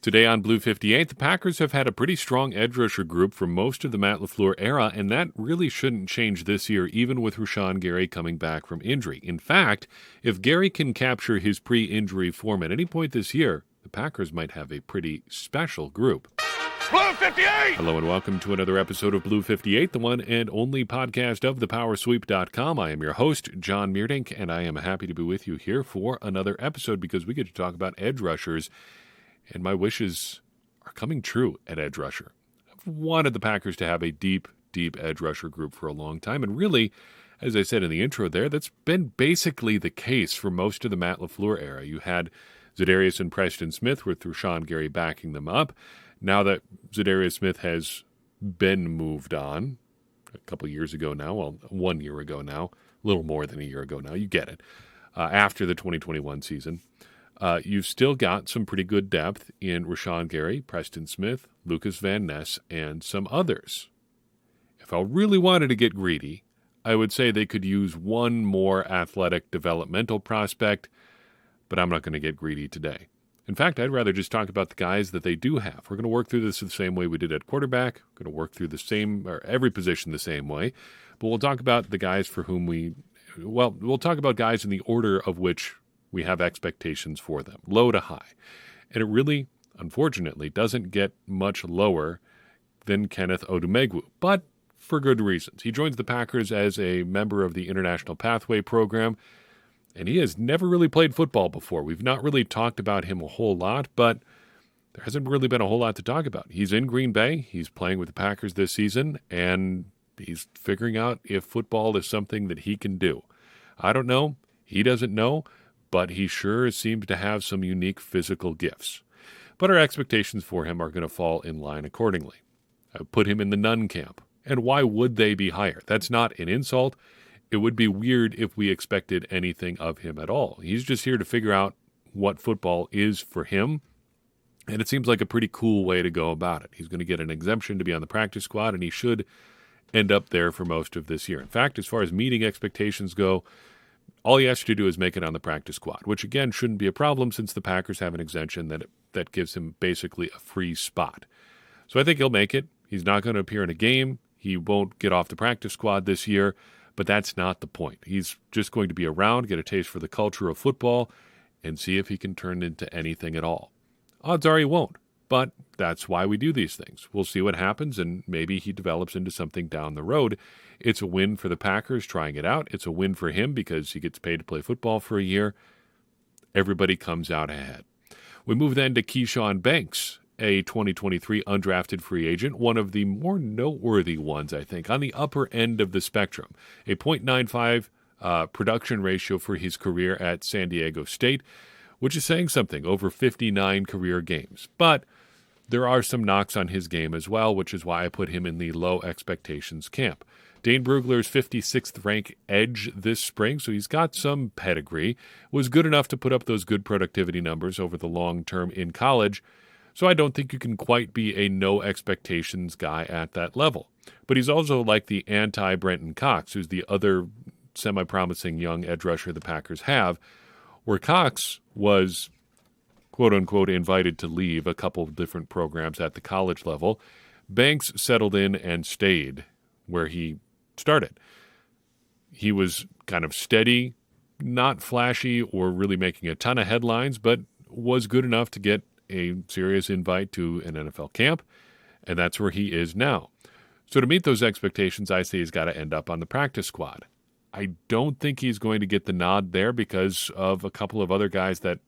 Today on Blue 58, the Packers have had a pretty strong edge rusher group for most of the Matt LaFleur era, and that really shouldn't change this year, even with Rashan Gary coming back from injury. In fact, if Gary can capture his pre-injury form at any point this year, the Packers might have a pretty special group. Blue 58! Hello and welcome to another episode of Blue 58, the one and only podcast of thepowersweep.com. I am your host, John Meerdink, and I am happy to be with you here for another episode because we get to talk about edge rushers. And my wishes are coming true at edge rusher. I've wanted the Packers to have a deep edge rusher group for a long time. And really, as I said in the intro there, that's been basically the case for most of the Matt LaFleur era. You had Za'Darius and Preston Smith with Rashan Gary backing them up. Now that Za'Darius Smith has been moved on a couple years ago now, well, 1 year ago now, a little more than a year ago now, you get it, after the 2021 season. You've still got some pretty good depth in Rashan Gary, Preston Smith, Lucas Van Ness, and some others. If I really wanted to get greedy, I would say they could use one more athletic developmental prospect, but I'm not going to get greedy today. In fact, I'd rather just talk about the guys that they do have. We're going to work through this the same way we did at quarterback. We're going to work through every position the same way, but we'll talk about the guys for whom we'll talk about guys in the order of which we have expectations for them, low to high. And it really, unfortunately, doesn't get much lower than Kenneth Odumegwu, but for good reasons. He joins the Packers as a member of the International Pathway Program, and he has never really played football before. We've not really talked about him a whole lot, but there hasn't really been a whole lot to talk about. He's in Green Bay. He's playing with the Packers this season, and he's figuring out if football is something that he can do. I don't know. He doesn't know. But he sure seems to have some unique physical gifts. But our expectations for him are going to fall in line accordingly. I put him in the none camp. And why would they be higher? That's not an insult. It would be weird if we expected anything of him at all. He's just here to figure out what football is for him. And it seems like a pretty cool way to go about it. He's going to get an exemption to be on the practice squad, and he should end up there for most of this year. In fact, as far as meeting expectations go, all he has to do is make it on the practice squad, which again shouldn't be a problem since the Packers have an exemption that gives him basically a free spot. So I think he'll make it. He's not going to appear in a game. He won't get off the practice squad this year, but that's not the point. He's just going to be around, get a taste for the culture of football, and see if he can turn into anything at all. Odds are he won't, but that's why we do these things. We'll see what happens, and maybe he develops into something down the road. It's a win for the Packers trying it out. It's a win for him because he gets paid to play football for a year. Everybody comes out ahead. We move then to Keyshawn Banks, a 2023 undrafted free agent, one of the more noteworthy ones, I think, on the upper end of the spectrum. A .95 production ratio for his career at San Diego State, which is saying something, over 59 career games. But there are some knocks on his game as well, which is why I put him in the low expectations camp. Dane Brugler's 56th rank edge this spring, so he's got some pedigree, was good enough to put up those good productivity numbers over the long term in college, so I don't think you can quite be a no expectations guy at that level. But he's also like the anti-Brenton Cox, who's the other semi-promising young edge rusher the Packers have, where Cox was quote-unquote invited to leave a couple of different programs at the college level. Banks settled in and stayed where he started. He was kind of steady, not flashy or really making a ton of headlines, but was good enough to get a serious invite to an NFL camp, and that's where he is now. So to meet those expectations, I say he's got to end up on the practice squad. I don't think he's going to get the nod there because of a couple of other guys that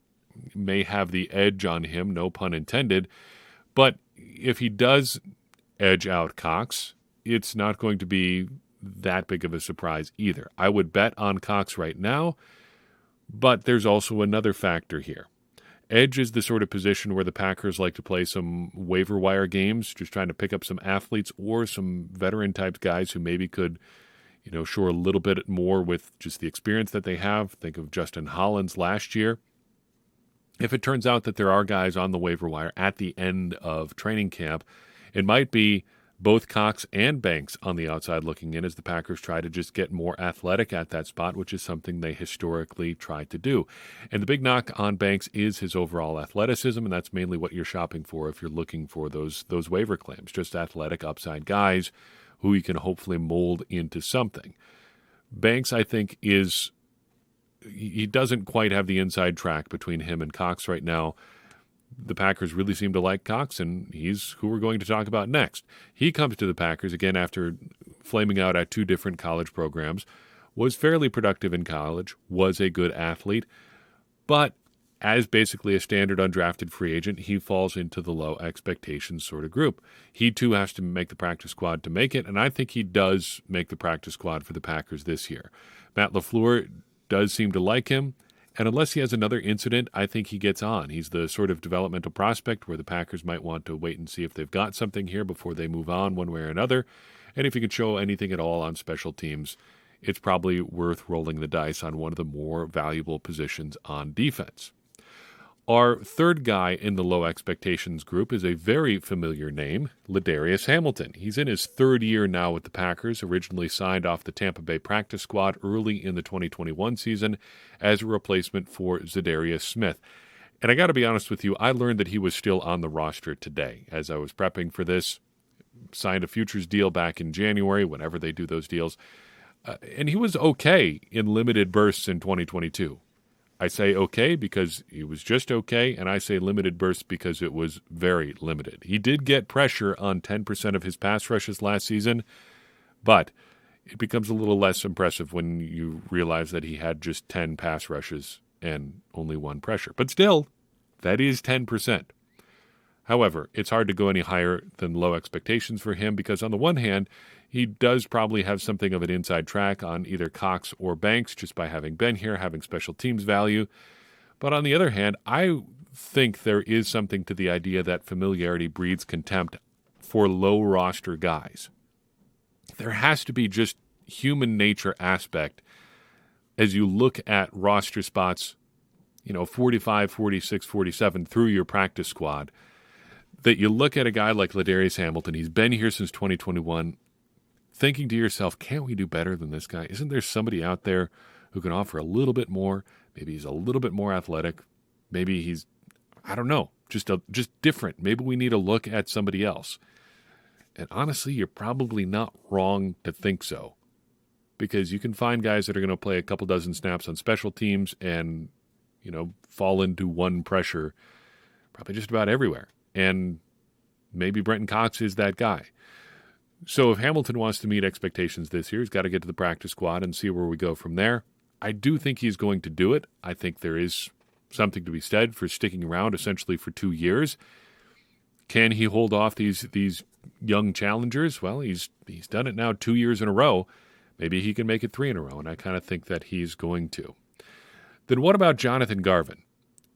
may have the edge on him, no pun intended. But if he does edge out Cox, it's not going to be that big of a surprise either. I would bet on Cox right now, but there's also another factor here. Edge is the sort of position where the Packers like to play some waiver wire games, just trying to pick up some athletes or some veteran-type guys who maybe could, shore a little bit more with just the experience that they have. Think of Justin Hollins last year. If it turns out that there are guys on the waiver wire at the end of training camp, it might be both Cox and Banks on the outside looking in as the Packers try to just get more athletic at that spot, which is something they historically try to do. And the big knock on Banks is his overall athleticism, and that's mainly what you're shopping for if you're looking for those waiver claims, just athletic upside guys who you can hopefully mold into something. Banks, I think, he doesn't quite have the inside track between him and Cox right now. The Packers really seem to like Cox, and he's who we're going to talk about next. He comes to the Packers, again, after flaming out at 2 different college programs, was fairly productive in college, was a good athlete, but as basically a standard undrafted free agent, he falls into the low expectations sort of group. He, too, has to make the practice squad to make it, and I think he does make the practice squad for the Packers this year. Matt LaFleur does seem to like him. And unless he has another incident, I think he gets on. He's the sort of developmental prospect where the Packers might want to wait and see if they've got something here before they move on one way or another. And if he can show anything at all on special teams, it's probably worth rolling the dice on one of the more valuable positions on defense. Our third guy in the low expectations group is a very familiar name, Ladarius Hamilton. He's in his 3rd year now with the Packers, originally signed off the Tampa Bay practice squad early in the 2021 season as a replacement for Zadarius Smith. And I got to be honest with you, I learned that he was still on the roster today. As I was prepping for this, signed a futures deal back in January, whenever they do those deals, and he was okay in limited bursts in 2022. I say okay because he was just okay, and I say limited bursts because it was very limited. He did get pressure on 10% of his pass rushes last season, but it becomes a little less impressive when you realize that he had just 10 pass rushes and only 1 pressure. But still, that is 10%. However, it's hard to go any higher than low expectations for him because on the one hand, he does probably have something of an inside track on either Cox or Banks just by having been here, having special teams value. But on the other hand, I think there is something to the idea that familiarity breeds contempt for low roster guys. There has to be just human nature aspect as you look at roster spots, 45, 46, 47 through your practice squad, that you look at a guy like Ladarius Hamilton, he's been here since 2021, thinking to yourself, can't we do better than this guy? Isn't there somebody out there who can offer a little bit more? Maybe he's a little bit more athletic. Maybe he's, I don't know, just different. Maybe we need to look at somebody else. And honestly, you're probably not wrong to think so. Because you can find guys that are going to play a couple dozen snaps on special teams and, fall into 1 pressure probably just about everywhere. And maybe Brenton Cox is that guy. So if Hamilton wants to meet expectations this year, he's got to get to the practice squad and see where we go from there. I do think he's going to do it. I think there is something to be said for sticking around essentially for 2 years. Can he hold off these young challengers? Well, he's done it now 2 years in a row. Maybe he can make it 3 in a row, and I kind of think that he's going to. Then what about Jonathan Garvin?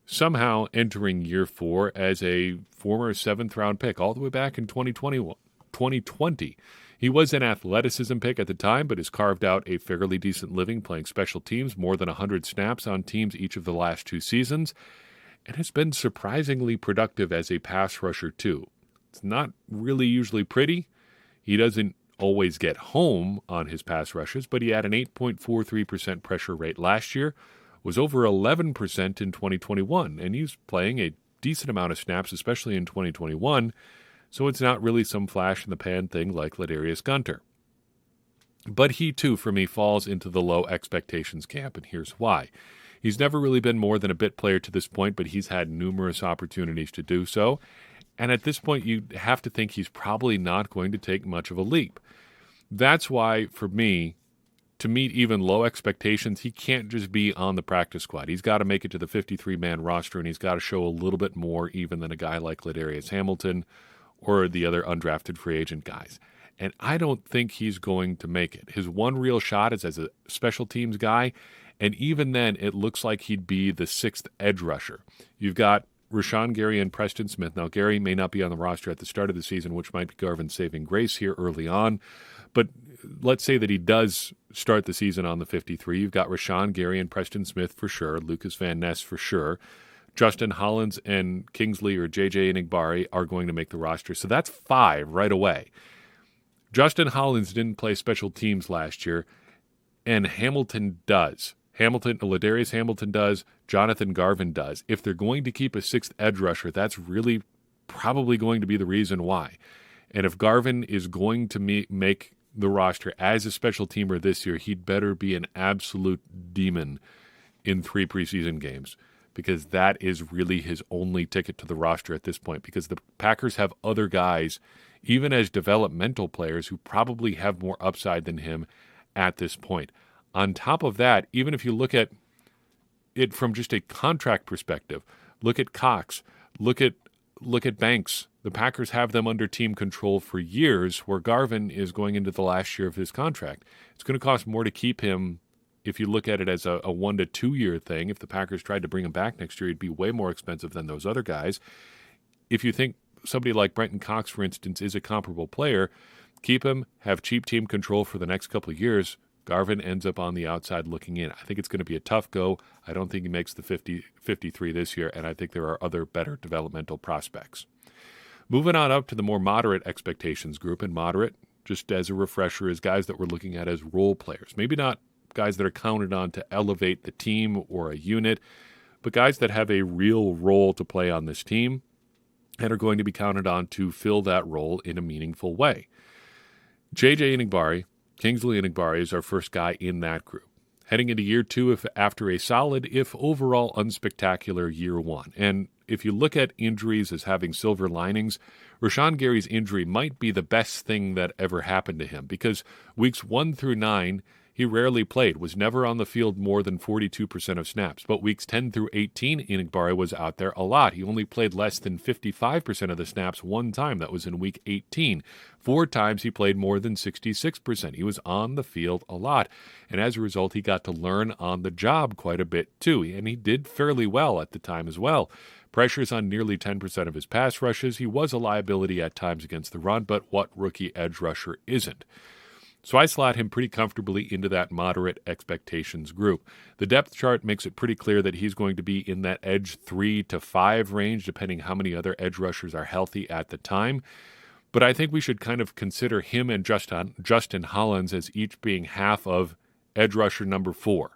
Somehow entering year 4 as a former 7th-round pick all the way back in 2020. He was an athleticism pick at the time, but has carved out a fairly decent living playing special teams, more than 100 snaps on teams each of the last 2 seasons, and has been surprisingly productive as a pass rusher too. It's not really usually pretty. He doesn't always get home on his pass rushes, but he had an 8.43% pressure rate last year, was over 11% in 2021, and he's playing a decent amount of snaps, especially in 2021, so it's not really some flash-in-the-pan thing like Ladarius Gunter. But he, too, for me, falls into the low expectations camp, and here's why. He's never really been more than a bit player to this point, but he's had numerous opportunities to do so, and at this point you have to think he's probably not going to take much of a leap. That's why, for me, to meet even low expectations, he can't just be on the practice squad. He's got to make it to the 53-man roster, and he's got to show a little bit more even than a guy like Ladarius Hamilton or the other undrafted free agent guys. And I don't think he's going to make it. His one real shot is as a special teams guy, and even then it looks like he'd be the 6th edge rusher. You've got Rashan Gary and Preston Smith. Now, Gary may not be on the roster at the start of the season, which might be Garvin's saving grace here early on. But let's say that he does start the season on the 53. You've got Rashan Gary and Preston Smith for sure, Lucas Van Ness for sure. Justin Hollins and Kingsley or JJ Enigbari are going to make the roster. So that's 5 right away. Justin Hollins didn't play special teams last year, and Hamilton does. Ladarius Hamilton does. Jonathan Garvin does. If they're going to keep a sixth edge rusher, that's really probably going to be the reason why. And if Garvin is going to make the roster as a special teamer this year, he'd better be an absolute demon in 3 preseason games, because that is really his only ticket to the roster at this point, because the Packers have other guys, even as developmental players, who probably have more upside than him at this point. On top of that, even if you look at it from just a contract perspective, look at Cox, look at Banks. The Packers have them under team control for years, where Garvin is going into the last year of his contract. It's going to cost more to keep him. If you look at it as a 1 to 2 year thing, if the Packers tried to bring him back next year, he'd be way more expensive than those other guys. If you think somebody like Brenton Cox, for instance, is a comparable player, keep him, have cheap team control for the next couple of years. Garvin ends up on the outside looking in. I think it's going to be a tough go. I don't think he makes the 53 this year, and I think there are other better developmental prospects. Moving on up to the more moderate expectations group, and moderate, just as a refresher, is guys that we're looking at as role players. Maybe not guys that are counted on to elevate the team or a unit, but guys that have a real role to play on this team and are going to be counted on to fill that role in a meaningful way. J.J. Enagbare, Kingsley Enagbare, is our first guy in that group. Heading into year 2 after a solid, if overall unspectacular, year 1. And if you look at injuries as having silver linings, Rashan Gary's injury might be the best thing that ever happened to him, because weeks 1 through 9, he rarely played, was never on the field more than 42% of snaps. But weeks 10 through 18, Enagbare was out there a lot. He only played less than 55% of the snaps one time. That was in week 18. 4 times he played more than 66%. He was on the field a lot. And as a result, he got to learn on the job quite a bit too. And he did fairly well at the time as well. Pressures on nearly 10% of his pass rushes. He was a liability at times against the run, but what rookie edge rusher isn't? So I slot him pretty comfortably into that moderate expectations group. The depth chart makes it pretty clear that he's going to be in that edge 3 to 5 range, depending how many other edge rushers are healthy at the time. But I think we should kind of consider him and Justin Hollins as each being half of edge rusher number 4.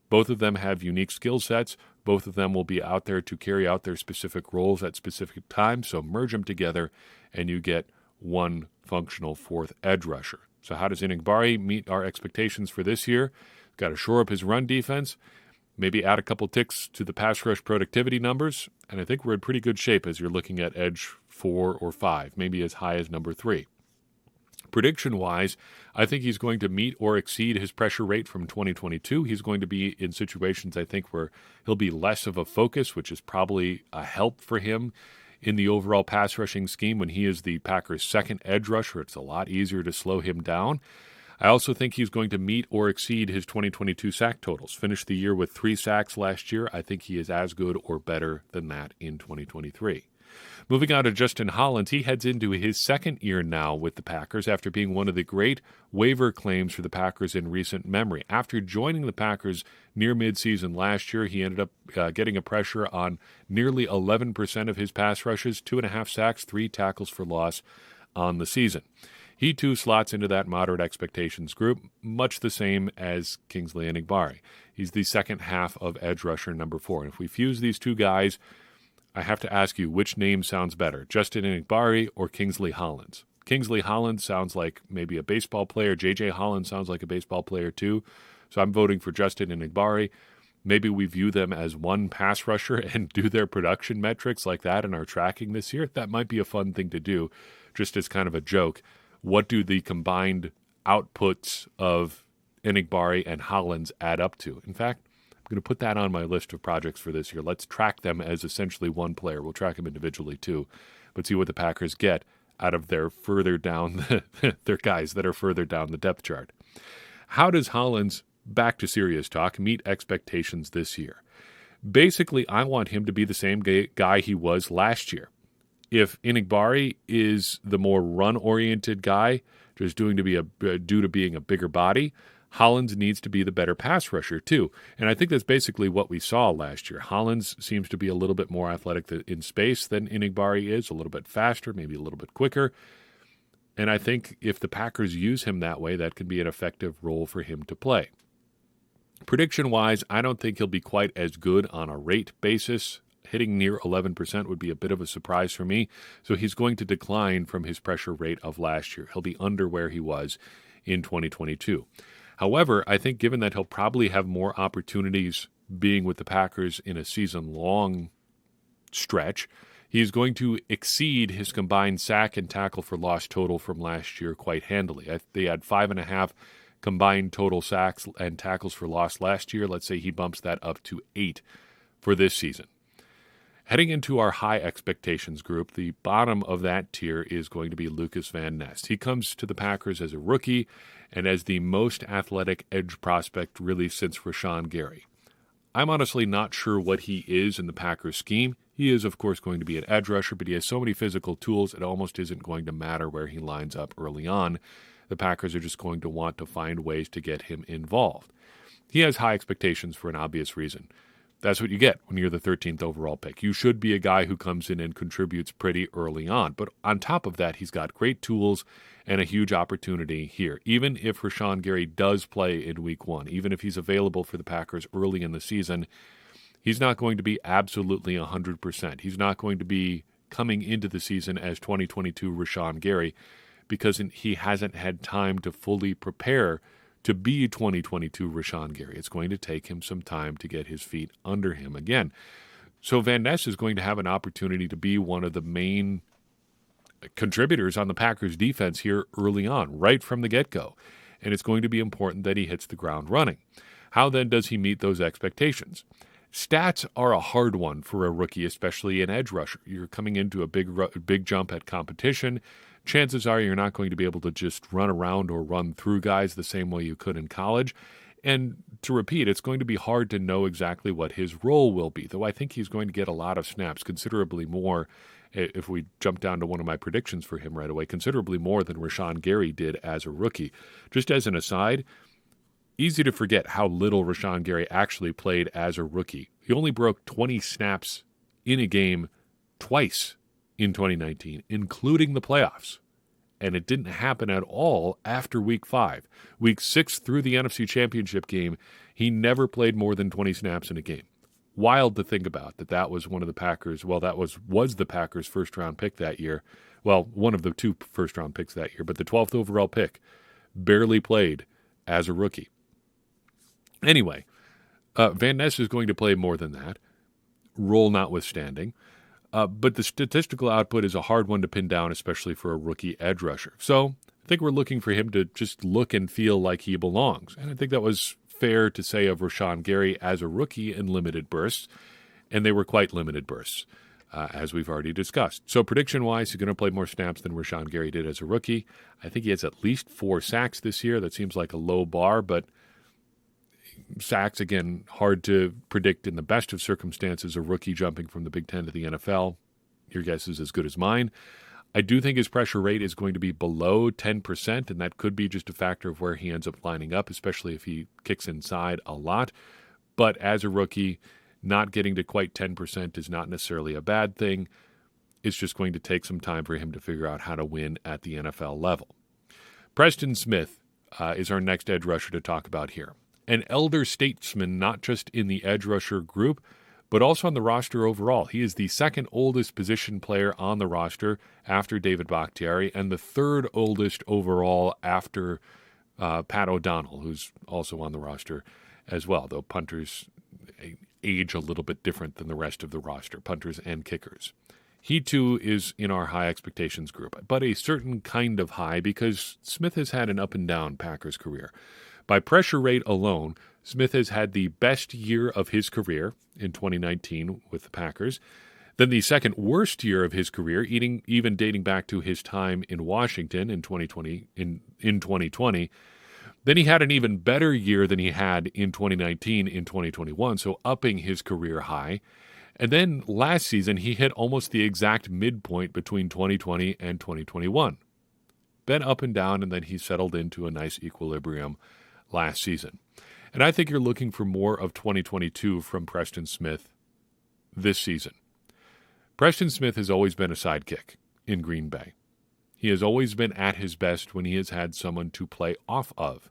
Both of them have unique skill sets. Both of them will be out there to carry out their specific roles at specific times. So merge them together and you get one functional 4th edge rusher. So how does Enagbare meet our expectations for this year? Got to shore up his run defense, maybe add a couple ticks to the pass rush productivity numbers, and I think we're in pretty good shape as you're looking at edge 4 or 5, maybe as high as number 3. Prediction-wise, I think he's going to meet or exceed his pressure rate from 2022. He's going to be in situations, I think, where he'll be less of a focus, which is probably a help for him in the overall pass rushing scheme. When he is the Packers' second edge rusher, it's a lot easier to slow him down. I also think he's going to meet or exceed his 2022 sack totals. Finished the year with 3 sacks last year. I think he is as good or better than that in 2023. Moving on to Justin Hollins, he heads into his second year now with the Packers after being one of the great waiver claims for the Packers in recent memory. After joining the Packers near midseason last year, he ended up getting a pressure on nearly 11% of his pass rushes, 2.5 sacks, 3 tackles for loss on the season. He too slots into that moderate expectations group, much the same as Kingsley Enagbare. He's the second half of edge rusher number 4. And if we fuse these two guys, I have to ask you, which name sounds better, Justin Enagbare or Kingsley Hollins? Kingsley Hollins sounds like maybe a baseball player. J.J. Hollins sounds like a baseball player too. So I'm voting for Justin Enagbare. Maybe we view them as one pass rusher and do their production metrics like that in our tracking this year. That might be a fun thing to do, just as kind of a joke. What do the combined outputs of Enagbare and Hollins add up to? In fact, I'm going to put that on my list of projects for this year. Let's track them as essentially one player. We'll track them individually too, but see what the Packers get out of their further down, their guys that are further down the depth chart. How does Hollins, back to serious talk, meet expectations this year? Basically, I want him to be the same guy he was last year. If Enagbare is the more run-oriented guy, just due to being a bigger body, Hollins needs to be the better pass rusher too. And I think that's basically what we saw last year. Hollins seems to be a little bit more athletic in space than Enagbare is, a little bit faster, maybe a little bit quicker. And I think if the Packers use him that way, that could be an effective role for him to play. Prediction-wise, I don't think he'll be quite as good on a rate basis. Hitting near 11% would be a bit of a surprise for me. So he's going to decline from his pressure rate of last year. He'll be under where he was in 2022. However, I think given that he'll probably have more opportunities being with the Packers in a season-long stretch, he's going to exceed his combined sack and tackle for loss total from last year quite handily. They had 5.5 combined total sacks and tackles for loss last year. Let's say he bumps that up to 8 for this season. Heading into our high expectations group, the bottom of that tier is going to be Lucas Van Ness. He comes to the Packers as a rookie and as the most athletic edge prospect really since Rashan Gary. I'm honestly not sure what he is in the Packers scheme. He is, of course, going to be an edge rusher, but he has so many physical tools, it almost isn't going to matter where he lines up early on. The Packers are just going to want to find ways to get him involved. He has high expectations for an obvious reason. That's what you get when you're the 13th overall pick. You should be a guy who comes in and contributes pretty early on. But on top of that, he's got great tools and a huge opportunity here. Even if Rashan Gary does play in week 1, even if he's available for the Packers early in the season, he's not going to be absolutely 100%. He's not going to be coming into the season as 2022 Rashan Gary because he hasn't had time to fully prepare to be 2022 Rashan Gary. It's going to take him some time to get his feet under him again. So Van Ness is going to have an opportunity to be one of the main contributors on the Packers defense here early on, right from the get-go. And it's going to be important that he hits the ground running. How then does he meet those expectations? Stats are a hard one for a rookie, especially an edge rusher. You're coming into a big jump at competition. Chances are you're not going to be able to just run around or run through guys the same way you could in college. And to repeat, it's going to be hard to know exactly what his role will be, though I think he's going to get a lot of snaps, considerably more, if we jump down to one of my predictions for him right away, considerably more than Rashan Gary did as a rookie. Just as an aside, easy to forget how little Rashan Gary actually played as a rookie. He only broke 20 snaps in a game twice in 2019, including the playoffs. And it didn't happen at all after Week 5. Week 6 through the NFC Championship game, he never played more than 20 snaps in a game. Wild to think about that was one of the Packers, well, that was the Packers' first-round pick that year. Well, one of the 2 first-round picks that year, but the 12th overall pick barely played as a rookie. Anyway, Van Ness is going to play more than that, role notwithstanding. But the statistical output is a hard one to pin down, especially for a rookie edge rusher. So I think we're looking for him to just look and feel like he belongs. And I think that was fair to say of Rashan Gary as a rookie in limited bursts. And they were quite limited bursts, as we've already discussed. So prediction-wise, he's going to play more snaps than Rashan Gary did as a rookie. I think he has at least 4 sacks this year. That seems like a low bar, but sacks, again, hard to predict in the best of circumstances, a rookie jumping from the Big Ten to the NFL. Your guess is as good as mine. I do think his pressure rate is going to be below 10%, and that could be just a factor of where he ends up lining up, especially if he kicks inside a lot. But as a rookie, not getting to quite 10% is not necessarily a bad thing. It's just going to take some time for him to figure out how to win at the NFL level. Preston Smith is our next edge rusher to talk about here. An elder statesman, not just in the edge rusher group, but also on the roster overall. He is the second oldest position player on the roster after David Bakhtiari, and the third oldest overall after Pat O'Donnell, who's also on the roster as well, though punters age a little bit different than the rest of the roster, punters and kickers. He, too, is in our high expectations group, but a certain kind of high because Smith has had an up-and-down Packers career. By pressure rate alone, Smith has had the best year of his career in 2019 with the Packers, then the second worst year of his career, even dating back to his time in Washington in 2020. Then he had an even better year than he had in 2019 in 2021, so upping his career high. And then last season, he hit almost the exact midpoint between 2020 and 2021. Been up and down, and then he settled into a nice equilibrium last season. And I think you're looking for more of 2022 from Preston Smith this season. Preston Smith has always been a sidekick in Green Bay. He has always been at his best when he has had someone to play off of.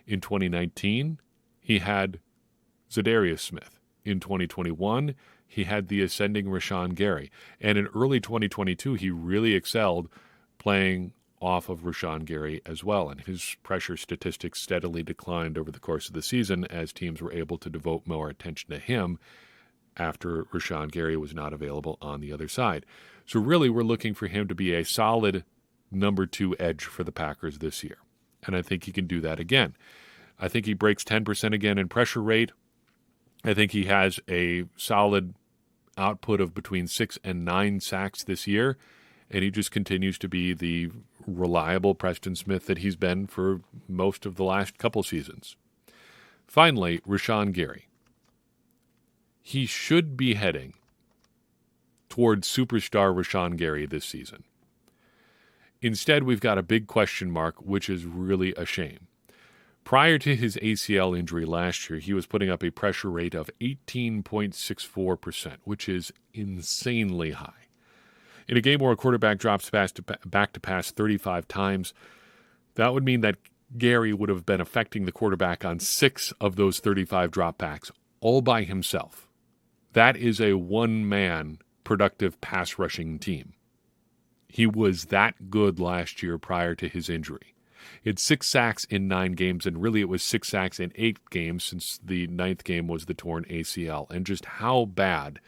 In 2019, he had Zadarius Smith. In 2021, he had the ascending Rashan Gary. And in early 2022, he really excelled playing off of Rashan Gary as well. And his pressure statistics steadily declined over the course of the season as teams were able to devote more attention to him after Rashan Gary was not available on the other side. So really, we're looking for him to be a solid number 2 edge for the Packers this year. And I think he can do that again. I think he breaks 10% again in pressure rate. I think he has a solid output of between 6 and 9 sacks this year. And he just continues to be the reliable Preston Smith that he's been for most of the last couple seasons. Finally, Rashan Gary. He should be heading towards superstar Rashan Gary this season. Instead, we've got a big question mark, which is really a shame. Prior to his ACL injury last year, he was putting up a pressure rate of 18.64%, which is insanely high. In a game where a quarterback drops back to pass 35 times, that would mean that Gary would have been affecting the quarterback on 6 of those 35 dropbacks, all by himself. That is a one-man productive pass rushing team. He was that good last year prior to his injury. He had 6 sacks in 9 games, and really it was 6 sacks in 8 games since the 9th game was the torn ACL. And just how bad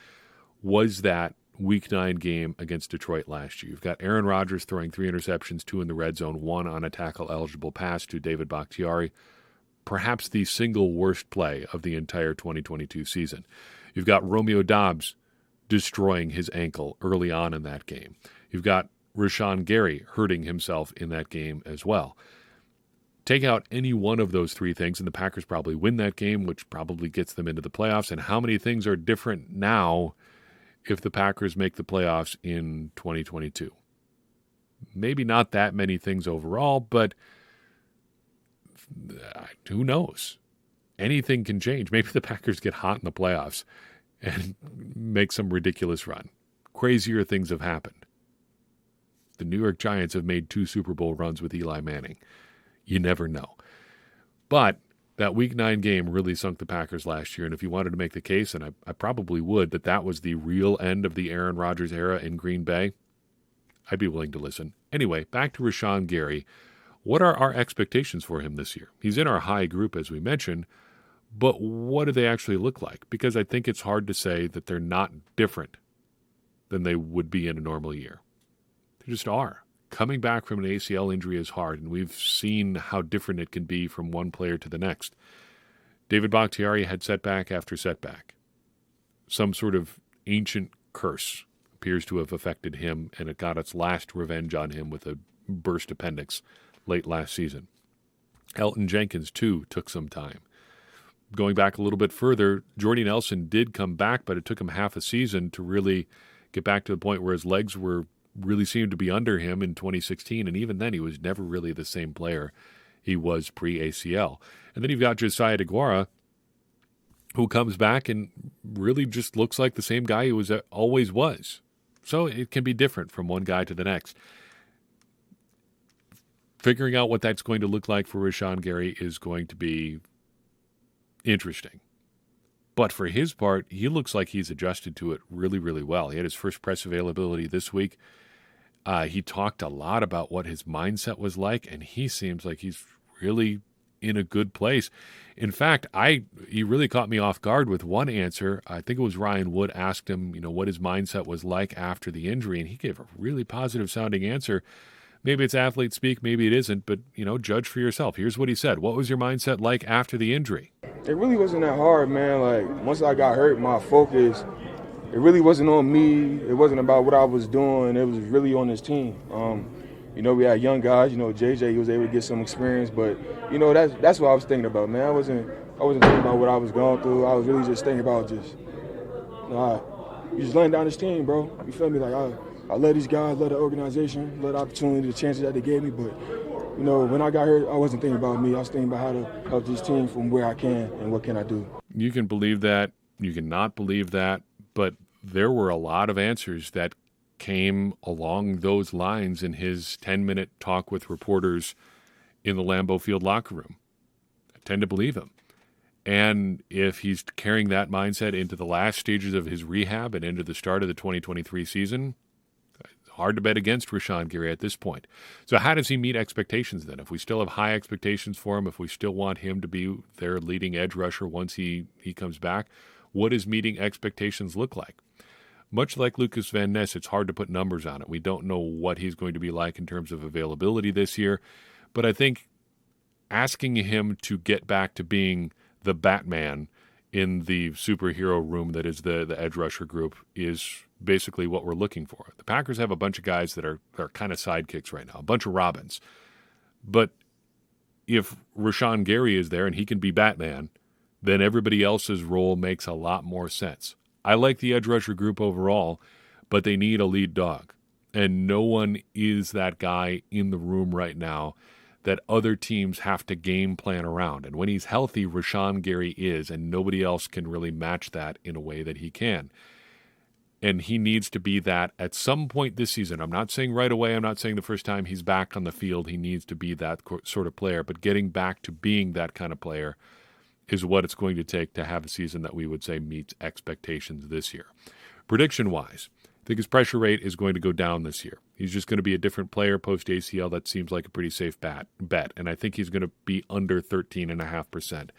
was that Week 9 game against Detroit last year? You've got Aaron Rodgers throwing 3 interceptions, 2 in the red zone, 1 on a tackle-eligible pass to David Bakhtiari. Perhaps the single worst play of the entire 2022 season. You've got Romeo Doubs destroying his ankle early on in that game. You've got Rashan Gary hurting himself in that game as well. Take out any one of those 3 things, and the Packers probably win that game, which probably gets them into the playoffs. And how many things are different now if the Packers make the playoffs in 2022? Maybe not that many things overall, but who knows? Anything can change. Maybe the Packers get hot in the playoffs and make some ridiculous run. Crazier things have happened. The New York Giants have made 2 Super Bowl runs with Eli Manning. You never know. But that Week 9 game really sunk the Packers last year, and if you wanted to make the case, and I probably would, that was the real end of the Aaron Rodgers era in Green Bay, I'd be willing to listen. Anyway, back to Rashan Gary. What are our expectations for him this year? He's in our high group, as we mentioned, but what do they actually look like? Because I think it's hard to say that they're not different than they would be in a normal year. They just are. Coming back from an ACL injury is hard, and we've seen how different it can be from one player to the next. David Bakhtiari had setback after setback. Some sort of ancient curse appears to have affected him, and it got its last revenge on him with a burst appendix late last season. Elton Jenkins, too, took some time. Going back a little bit further, Jordy Nelson did come back, but it took him half a season to really get back to the point where his legs really seemed to be under him in 2016, and even then he was never really the same player he was pre-ACL. And then you've got Josiah DeGuara, who comes back and really just looks like the same guy he always was. So it can be different from one guy to the next. Figuring out what that's going to look like for Rashan Gary is going to be interesting. But for his part, he looks like he's adjusted to it really, really well. He had his first press availability this week. He talked a lot about what his mindset was like, and he seems like he's really in a good place. In fact, he really caught me off guard with one answer. I think it was Ryan Wood asked him, what his mindset was like after the injury, and he gave a really positive-sounding answer. Maybe it's athlete speak, maybe it isn't, but, judge for yourself. Here's what he said. What was your mindset like after the injury? It really wasn't that hard, man. Like, once I got hurt, my focus, it really wasn't on me. It wasn't about what I was doing. It was really on this team. We had young guys. JJ, he was able to get some experience, but that's what I was thinking about, man. I wasn't thinking about what I was going through. I was really just thinking about you just laying down this team, bro. You feel me? Like I love these guys, love the organization, love the opportunity, the chances that they gave me, but when I got hurt, I wasn't thinking about me. I was thinking about how to help this team from where I can and what can I do. You can believe that. You can not believe that. But there were a lot of answers that came along those lines in his 10-minute talk with reporters in the Lambeau Field locker room. I tend to believe him. And if he's carrying that mindset into the last stages of his rehab and into the start of the 2023 season, hard to bet against Rashan Gary at this point. So how does he meet expectations then? If we still have high expectations for him, if we still want him to be their leading edge rusher once he comes back, what does meeting expectations look like? Much like Lucas Van Ness, it's hard to put numbers on it. We don't know what he's going to be like in terms of availability this year. But I think asking him to get back to being the Batman in the superhero room that is the edge rusher group is basically what we're looking for. The Packers have a bunch of guys that are kind of sidekicks right now, a bunch of Robins. But if Rashan Gary is there and he can be Batman, then everybody else's role makes a lot more sense. I like the edge rusher group overall, but they need a lead dog. And no one is that guy in the room right now that other teams have to game plan around. And when he's healthy, Rashan Gary is, and nobody else can really match that in a way that he can. And he needs to be that at some point this season. I'm not saying right away. I'm not saying the first time he's back on the field he needs to be that sort of player. But getting back to being that kind of player is what it's going to take to have a season that we would say meets expectations this year. Prediction-wise, I think his pressure rate is going to go down this year. He's just going to be a different player post-ACL. That seems like a pretty safe bet. And I think he's going to be under 13.5%.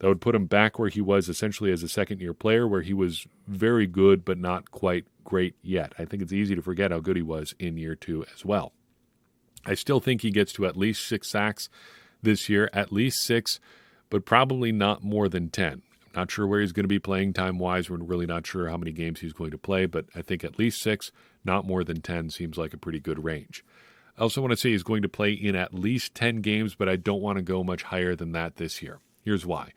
That would put him back where he was essentially as a second-year player, where he was very good but not quite great yet. I think it's easy to forget how good he was in year 2 as well. I still think he gets to at least 6 sacks this year, at least 6, but probably not more than 10. Not sure where he's going to be playing time-wise. We're really not sure how many games he's going to play, but I think at least 6, not more than 10, seems like a pretty good range. I also want to say he's going to play in at least 10 games, but I don't want to go much higher than that this year. Here's why.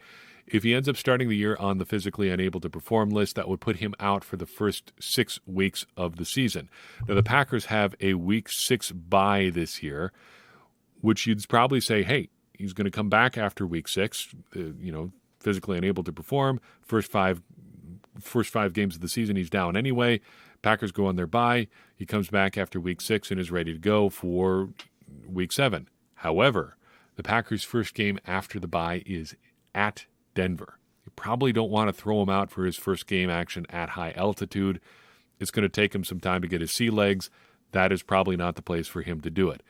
If he ends up starting the year on the physically unable to perform list, that would put him out for the first 6 weeks of the season. Now, the Packers have a week 6 bye this year, which you'd probably say, hey, he's going to come back after week 6, physically unable to perform. First five games of the season, he's down anyway. Packers go on their bye. He comes back after week 6 and is ready to go for week 7. However, the Packers' first game after the bye is at Denver. You probably don't want to throw him out for his first game action at high altitude. It's going to take him some time to get his sea legs. That is probably not the place for him to do it.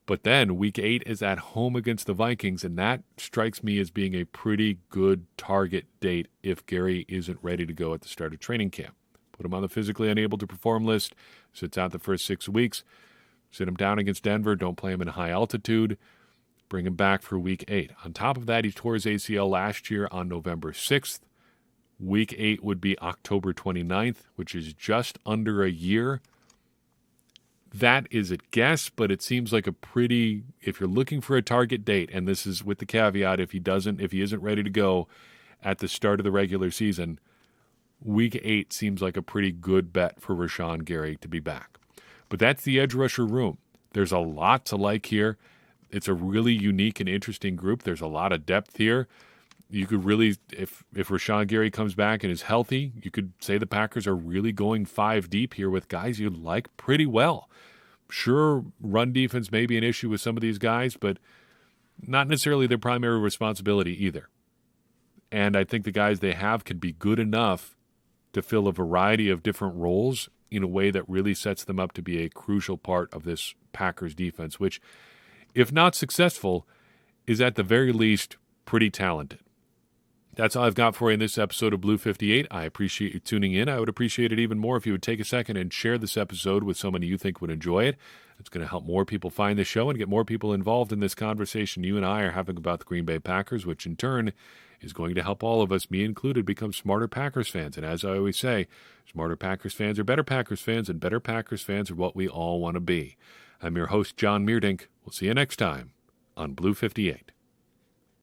But then week 8 is at home against the Vikings, and that strikes me as being a pretty good target date if Gary isn't ready to go at the start of training camp. Put him on the physically unable to perform list, sits out the first 6 weeks, sit him down against Denver, don't play him in high altitude, bring him back for week 8. On top of that, he tore his ACL last year on November 6th. Week 8 would be October 29th, which is just under a year. That is a guess, but it seems like a pretty, if you're looking for a target date, and this is with the caveat, if he isn't ready to go at the start of the regular season, week 8 seems like a pretty good bet for Rashan Gary to be back. But that's the edge rusher room. There's a lot to like here. It's a really unique and interesting group. There's a lot of depth here. You could really, if Rashan Gary comes back and is healthy, you could say the Packers are really going 5 deep here with guys you like pretty well. Sure, run defense may be an issue with some of these guys, but not necessarily their primary responsibility either. And I think the guys they have can be good enough to fill a variety of different roles in a way that really sets them up to be a crucial part of this Packers defense, which, if not successful, is at the very least pretty talented. That's all I've got for you in this episode of Blue 58. I appreciate you tuning in. I would appreciate it even more if you would take a second and share this episode with someone you think would enjoy it. It's going to help more people find the show and get more people involved in this conversation you and I are having about the Green Bay Packers, which in turn is going to help all of us, me included, become smarter Packers fans. And as I always say, smarter Packers fans are better Packers fans, and better Packers fans are what we all want to be. I'm your host, John Meerdink. We'll see you next time on Blue 58.